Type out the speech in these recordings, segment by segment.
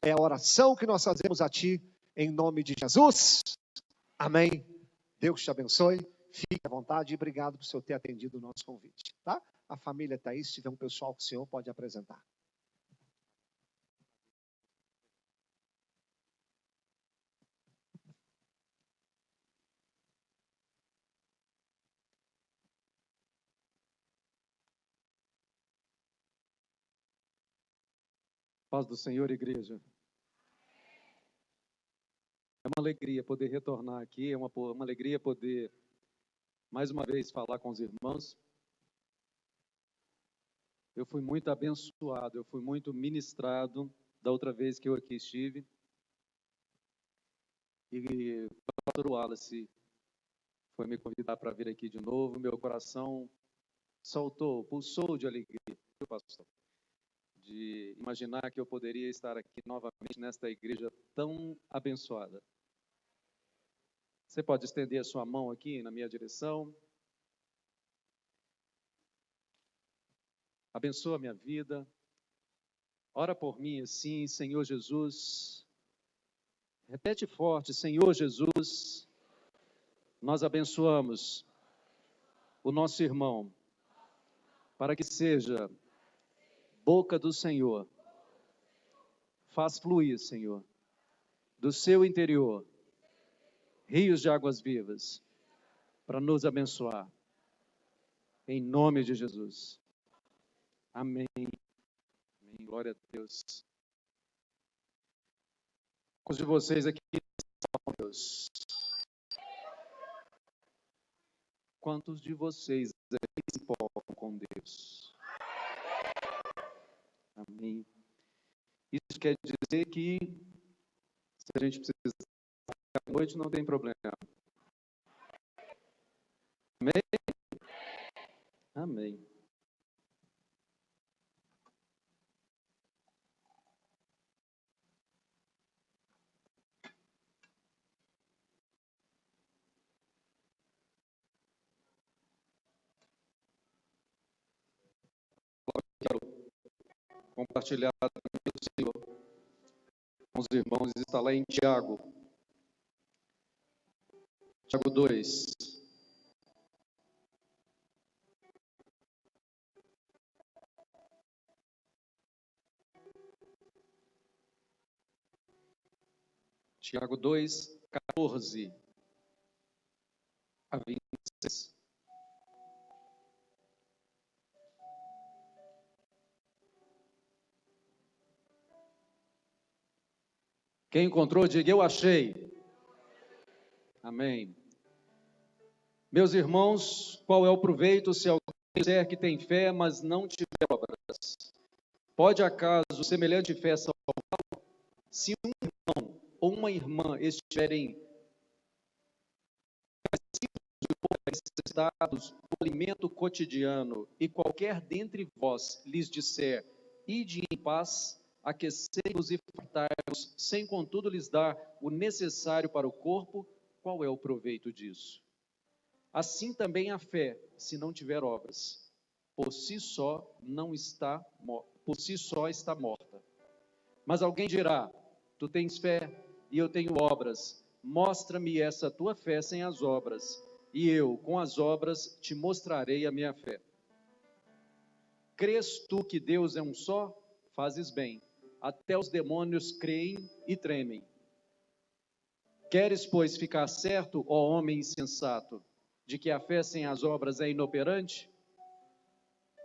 É a oração que nós fazemos a Ti, em nome de Jesus. Amém. Deus te abençoe. Fique à vontade e obrigado por o senhor ter atendido o nosso convite, tá? A família está aí, se tiver um pessoal que o senhor pode apresentar. Paz do Senhor, igreja. É uma alegria poder retornar aqui, é uma alegria poder, mais uma vez, falar com os irmãos. Eu fui muito abençoado, eu fui muito ministrado da outra vez que eu aqui estive. E o pastor Wallace foi me convidar para vir aqui de novo. Meu coração pulsou de alegria, viu, pastor? De imaginar que eu poderia estar aqui novamente nesta igreja tão abençoada. Você pode estender a sua mão aqui na minha direção. Abençoa a minha vida. Ora por mim assim, Senhor Jesus. Repete forte, Senhor Jesus. Nós abençoamos o nosso irmão para que seja boca do Senhor. Faz fluir, Senhor, do seu interior rios de águas vivas para nos abençoar. Em nome de Jesus. Amém. Amém. Glória a Deus. Quantos de vocês aqui estão, Deus? Quantos de vocês se importam com Deus? Amém. Isso quer dizer que se a gente precisa ficar à noite, não tem problema. Amém? Amém. Quero compartilhar do Senhor com os irmãos, está lá em Tiago. Tiago 2. Tiago 2, 14 a 26. Quem encontrou, diga: eu achei. Amém. Meus irmãos, qual é o proveito se alguém disser que tem fé, mas não tiver obras? Pode acaso semelhante fé salvá-lo? Se um irmão ou uma irmã estiverem necessitados do alimento cotidiano, e qualquer dentre vós lhes disser: ide em paz, aquecei-vos e fartai-vos, sem contudo lhes dar o necessário para o corpo, qual é o proveito disso? Assim também a fé, se não tiver obras, por si só está morta. Mas alguém dirá: tu tens fé e eu tenho obras, mostra-me essa tua fé sem as obras, e eu, com as obras, te mostrarei a minha fé. Crês tu que Deus é um só? Fazes bem. Até os demônios creem e tremem. Queres, pois, ficar certo, ó homem insensato, de que a fé sem as obras é inoperante?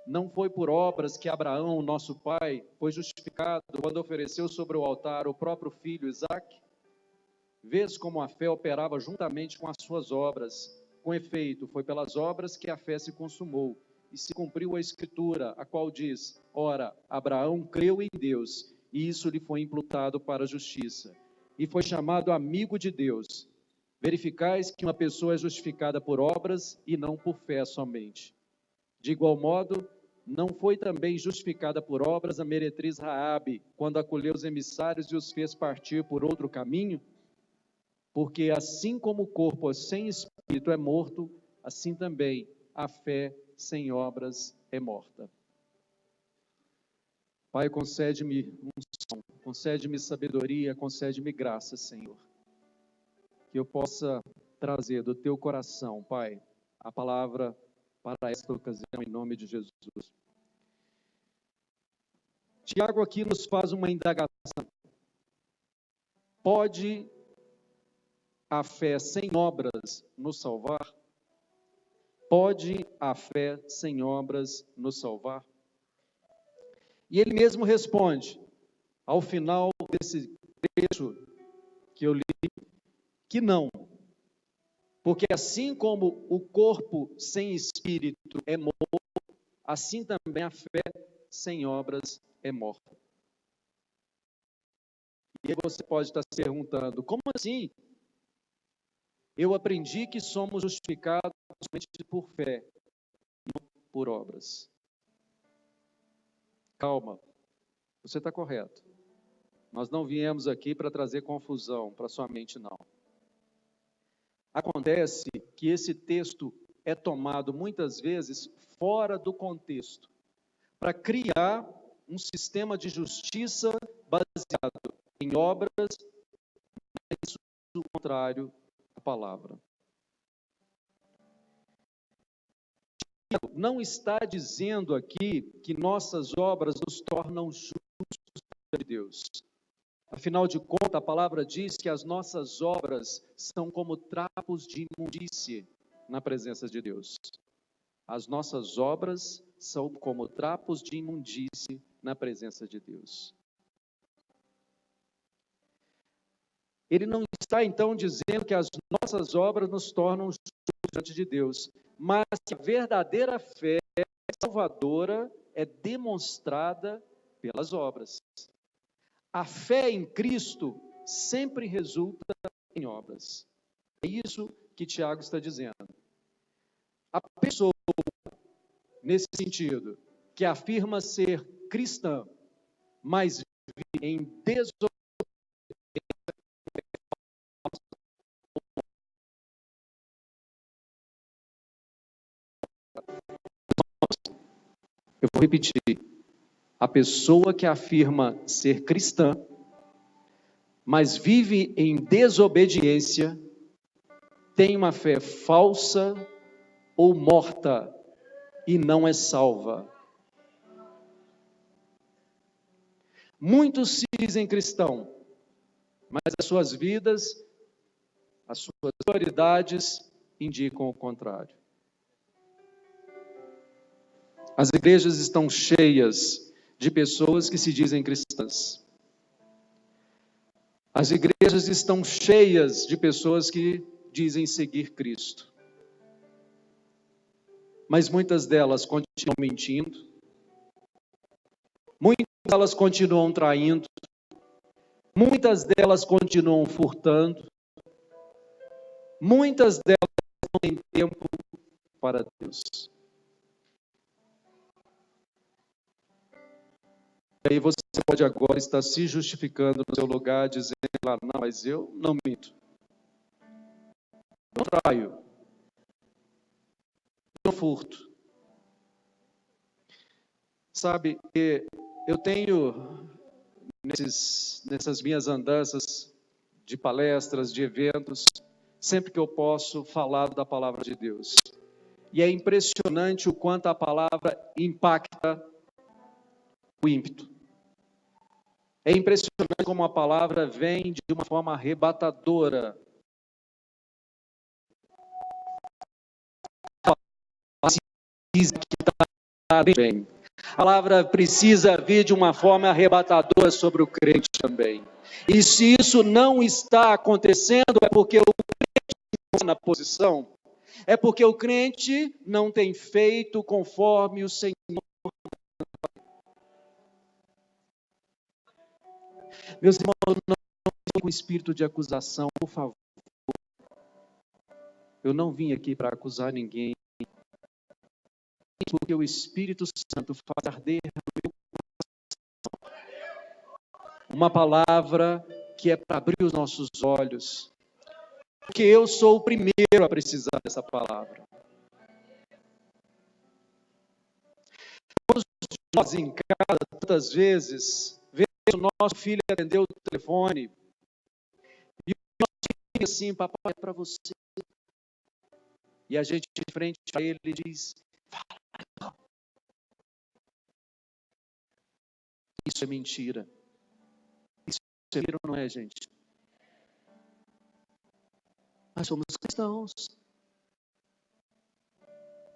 Não foi por obras que Abraão, nosso pai, foi justificado quando ofereceu sobre o altar o próprio filho Isaque? Vês como a fé operava juntamente com as suas obras. Com efeito, foi pelas obras que a fé se consumou, e se cumpriu a Escritura, a qual diz: ora, Abraão creu em Deus, e isso lhe foi imputado para a justiça, e foi chamado amigo de Deus. Verificais que uma pessoa é justificada por obras e não por fé somente. De igual modo, não foi também justificada por obras a meretriz Raabe, quando acolheu os emissários e os fez partir por outro caminho? Porque assim como o corpo sem espírito é morto, assim também a fé sem obras é morta. Pai, concede-me unção, concede-me sabedoria, concede-me graça, Senhor. Que eu possa trazer do teu coração, Pai, a palavra para esta ocasião, em nome de Jesus. Tiago aqui nos faz uma indagação. Pode a fé sem obras nos salvar? Pode a fé sem obras nos salvar? E ele mesmo responde, ao final desse trecho que eu li, que não. Porque assim como o corpo sem espírito é morto, assim também a fé sem obras é morta. E aí você pode estar se perguntando, como assim? Eu aprendi que somos justificados somente por fé, não por obras. Calma, você está correto. Nós não viemos aqui para trazer confusão para sua mente, não. Acontece que esse texto é tomado muitas vezes fora do contexto, para criar um sistema de justiça baseado em obras, mas o contrário à palavra. Não está dizendo aqui que nossas obras nos tornam justos de Deus. Afinal de contas, a palavra diz que as nossas obras são como trapos de imundície na presença de Deus. As nossas obras são como trapos de imundície na presença de Deus. Ele não está então dizendo que as nossas obras nos tornam justos diante de Deus, mas que a verdadeira fé salvadora é demonstrada pelas obras. A fé em Cristo sempre resulta em obras. É isso que Tiago está dizendo. A pessoa, nesse sentido, que afirma ser cristã, mas vive em desobediência, eu vou repetir, a pessoa que afirma ser cristã, mas vive em desobediência, tem uma fé falsa ou morta e não é salva. Muitos se dizem cristão, mas as suas vidas, as suas prioridades indicam o contrário. As igrejas estão cheias de pessoas que se dizem cristãs. As igrejas estão cheias de pessoas que dizem seguir Cristo. Mas muitas delas continuam mentindo. Muitas delas continuam traindo. Muitas delas continuam furtando. Muitas delas não têm tempo para Deus. E aí você pode agora estar se justificando no seu lugar, dizendo, não, mas eu não minto. Eu não traio. Eu não furto. Sabe, eu tenho, nessas minhas andanças de palestras, de eventos, sempre que eu posso falar da palavra de Deus. E é impressionante o quanto a palavra impacta o ímpeto. É impressionante como a palavra vem de uma forma arrebatadora. A palavra precisa vir de uma forma arrebatadora sobre o crente também. E se isso não está acontecendo, é porque o crente não está na posição, é porque o crente não tem feito conforme o Senhor. Meus irmãos, não venham com espírito de acusação, por favor. Eu não vim aqui para acusar ninguém, porque o Espírito Santo faz arder no meu coração uma palavra que é para abrir os nossos olhos, porque eu sou o primeiro a precisar dessa palavra. Todos nós em casa, tantas vezes, vemos o nosso filho atendeu o telefone. E o nosso filho assim, papai, é para você. E a gente de frente a ele diz, fala. Isso é mentira. Isso é mentira ou não é, gente? Nós somos cristãos.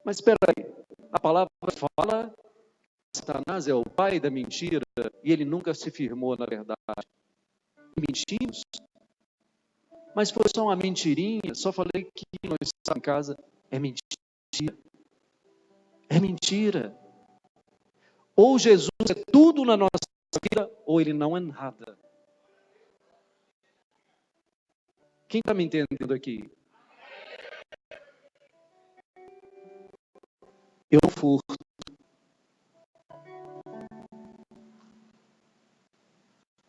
Mas espera aí, a palavra fala que Satanás é o pai da mentira e ele nunca se firmou na verdade. Mentimos? Mas foi só uma mentirinha, só falei que nós estamos em casa. É mentira. É mentira. Ou Jesus é tudo na nossa vida, ou ele não é nada. Quem está me entendendo aqui? Eu não furto.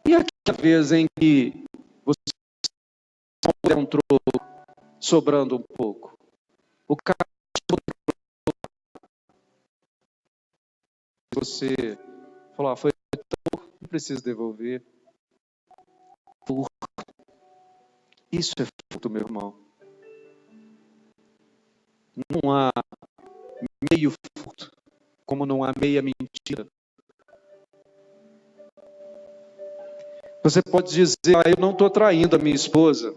E aquela vez em que você entrou sobrando um pouco, o cara você falou, foi tão, não preciso devolver. Furto. Isso é furto, meu irmão. Não há meio furto, como não há meia mentira. Você pode dizer, eu não estou traindo a minha esposa.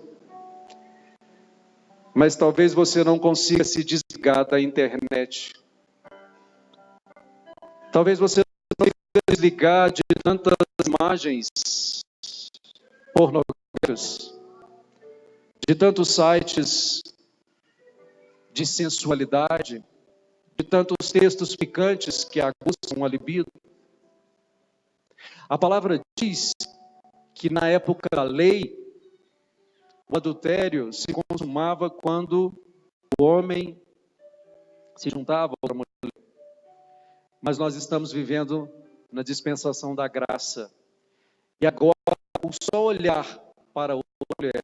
Mas talvez você não consiga se desligar da internet. Talvez você não consiga desligar de tantas imagens pornográficas, de tantos sites de sensualidade, de tantos textos picantes que aguçam a libido. A palavra diz que na época da lei, o adultério se consumava quando o homem se juntava a outra mulher. Mas nós estamos vivendo na dispensação da graça. E agora, o só olhar para outra mulher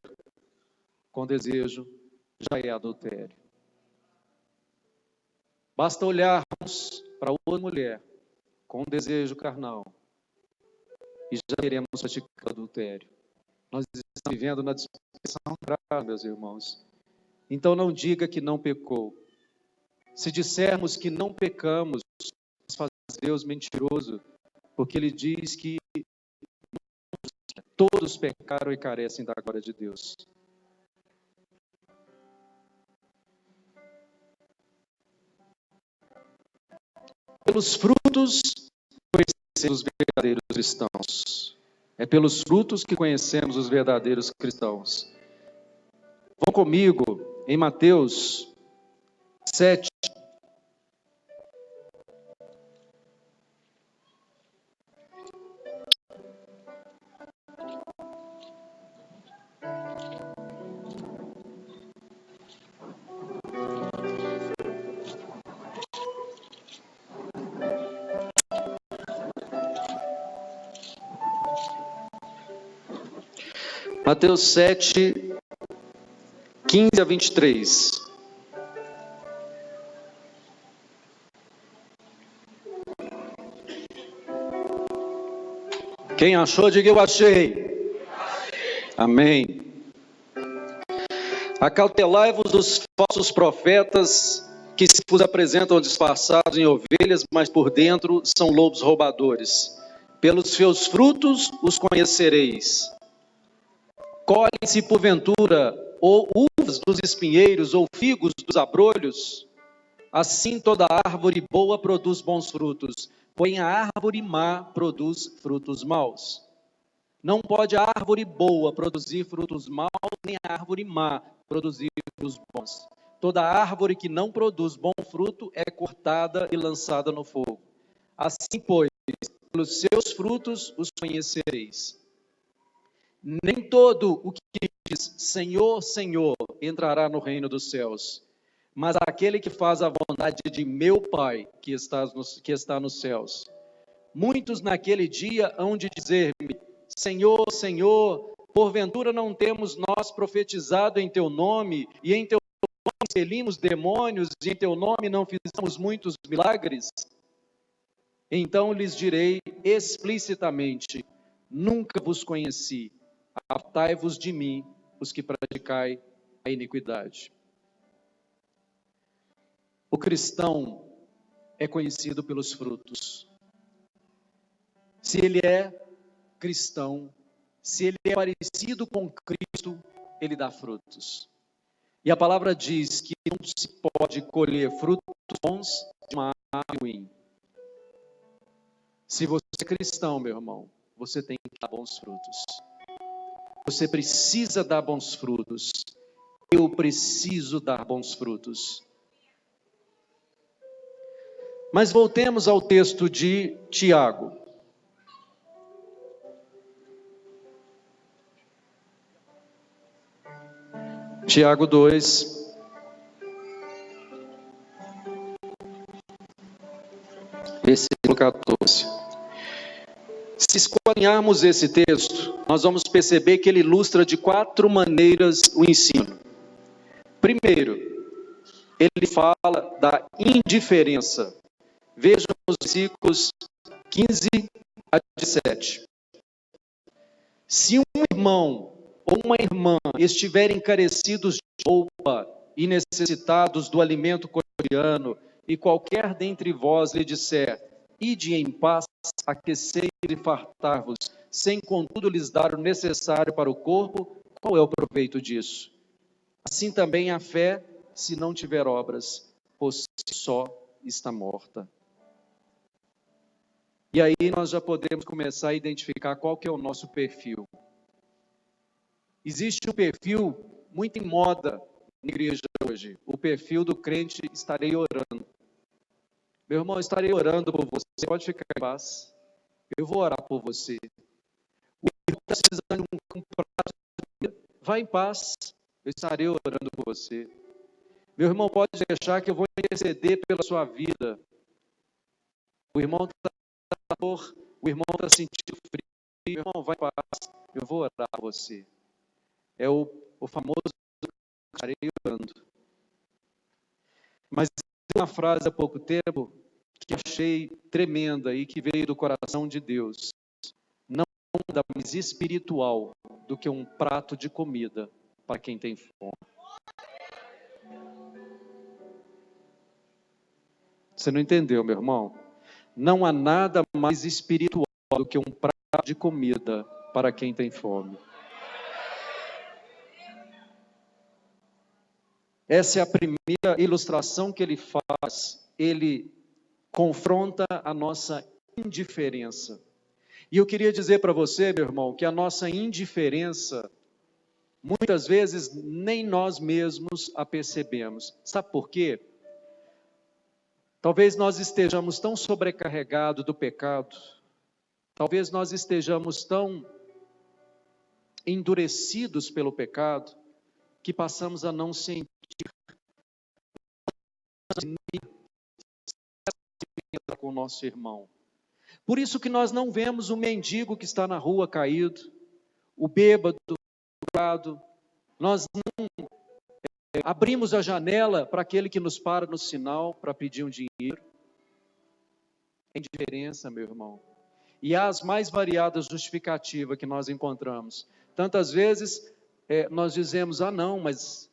com desejo já é adultério. Basta olharmos para outra mulher com desejo carnal e já teremos praticado adultério. Nós estamos vivendo na dispensação da graça, meus irmãos. Então não diga que não pecou. Se dissermos que não pecamos, nós fazemos Deus mentiroso, porque Ele diz que todos pecaram e carecem da glória de Deus. Pelos frutos conhecemos os verdadeiros cristãos. É pelos frutos que conhecemos os verdadeiros cristãos. Vão comigo em Mateus 7. Mateus 7, 15 a 23. Quem achou, diga eu achei. Amém. Acautelai-vos dos falsos profetas que se vos apresentam disfarçados em ovelhas, mas por dentro são lobos roubadores. Pelos seus frutos os conhecereis. Colhem-se porventura ou uvas dos espinheiros ou figos dos abrolhos? Assim toda árvore boa produz bons frutos, porém a árvore má produz frutos maus. Não pode a árvore boa produzir frutos maus, nem a árvore má produzir frutos bons. Toda árvore que não produz bom fruto é cortada e lançada no fogo. Assim, pois, pelos seus frutos os conhecereis. Nem todo o que diz Senhor, Senhor entrará no reino dos céus, mas aquele que faz a vontade de meu Pai que está nos céus. Muitos naquele dia hão de dizer-me, Senhor, Senhor, porventura não temos nós profetizado em teu nome, e em teu nome expelimos demônios, e em teu nome não fizemos muitos milagres? Então lhes direi explicitamente, nunca vos conheci. Apartai-vos de mim, os que praticai a iniquidade. O cristão é conhecido pelos frutos. Se ele é cristão, se ele é parecido com Cristo, ele dá frutos. E a palavra diz que não se pode colher frutos bons de uma árvore ruim. Se você é cristão, meu irmão, você tem que dar bons frutos. Você precisa dar bons frutos. Eu preciso dar bons frutos. Mas voltemos ao texto de Tiago. Tiago 2, versículo 14. Se esquadrinharmos esse texto, nós vamos perceber que ele ilustra de 4 maneiras o ensino. Primeiro, ele fala da indiferença. Vejam os versículos 15 a 17. Se um irmão ou uma irmã estiverem carecidos de roupa e necessitados do alimento cotidiano, e qualquer dentre vós lhe disser, ide em paz, aquecei e fartar-vos, sem contudo lhes dar o necessário para o corpo, qual é o proveito disso? Assim também a fé, se não tiver obras, por si só está morta. E aí nós já podemos começar a identificar qual que é o nosso perfil. Existe um perfil muito em moda na igreja hoje, o perfil do crente estarei orando. Meu irmão, estarei orando por você, pode ficar em paz, eu vou orar por você. O irmão está precisando de um prato de comida, vá em paz, eu estarei orando por você. Meu irmão, pode deixar que eu vou interceder pela sua vida. O irmão está com dor, o irmão está sentindo frio, meu irmão, vai em paz, eu vou orar por você. É o famoso estarei orando. Mas uma frase há pouco tempo que achei tremenda e que veio do coração de Deus. Não há nada mais espiritual do que um prato de comida para quem tem fome. Você não entendeu, meu irmão? Não há nada mais espiritual do que um prato de comida para quem tem fome. Essa é a primeira ilustração que ele faz. Ele confronta a nossa indiferença. E eu queria dizer para você, meu irmão, que a nossa indiferença, muitas vezes, nem nós mesmos a percebemos. Sabe por quê? Talvez nós estejamos tão sobrecarregados do pecado, talvez nós estejamos tão endurecidos pelo pecado, que passamos a não sentir com o nosso irmão. Por isso que nós não vemos o mendigo que está na rua caído, o bêbado, nós não abrimos a janela para aquele que nos para no sinal para pedir um dinheiro. É indiferença, meu irmão. E há as mais variadas justificativas que nós encontramos. Tantas vezes nós dizemos, não, mas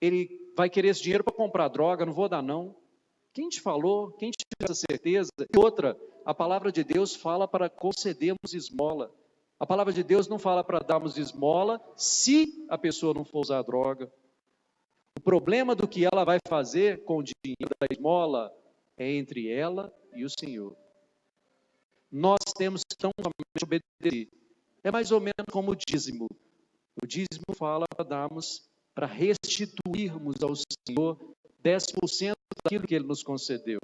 ele vai querer esse dinheiro para comprar droga, não vou dar não. Quem te falou? Quem te deu essa certeza? E outra, a palavra de Deus fala para concedermos esmola. A palavra de Deus não fala para darmos esmola se a pessoa não for usar droga. O problema do que ela vai fazer com o dinheiro da esmola é entre ela e o Senhor. Nós temos que tão somente obedecer. É mais ou menos como o dízimo. O dízimo fala para darmos, para restituirmos ao Senhor 10% daquilo que Ele nos concedeu.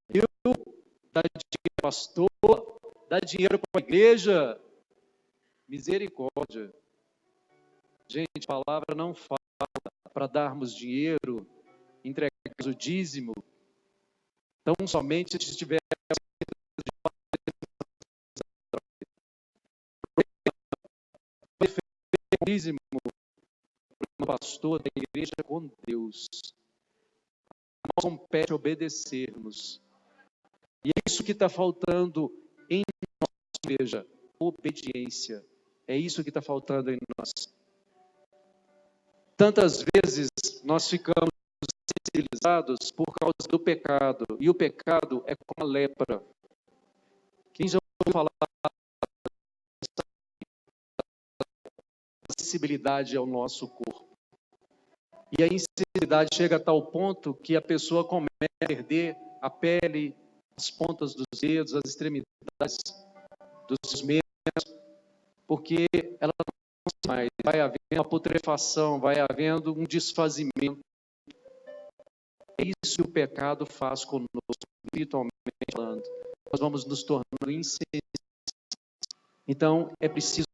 Eu dar dinheiro para o pastor, dar dinheiro para a igreja, misericórdia. Gente, a palavra não fala para darmos dinheiro, entregarmos o dízimo, tão somente se estiver o dízimo no pastor da igreja com Deus. Nós compete obedecermos. E é isso que está faltando em nossa igreja. obediência. É isso que está faltando em nós. Tantas vezes nós ficamos sensibilizados por causa do pecado, e o pecado é como a lepra. Quem já ouviu falar da sensibilidade ao nosso corpo? E a insensibilidade chega a tal ponto que a pessoa começa a perder a pele, as pontas dos dedos, as extremidades dos membros, porque ela não mais, vai havendo uma putrefação, vai havendo um desfazimento. É isso que o pecado faz conosco, espiritualmente falando. Nós vamos nos tornando insensíveis. Então, é preciso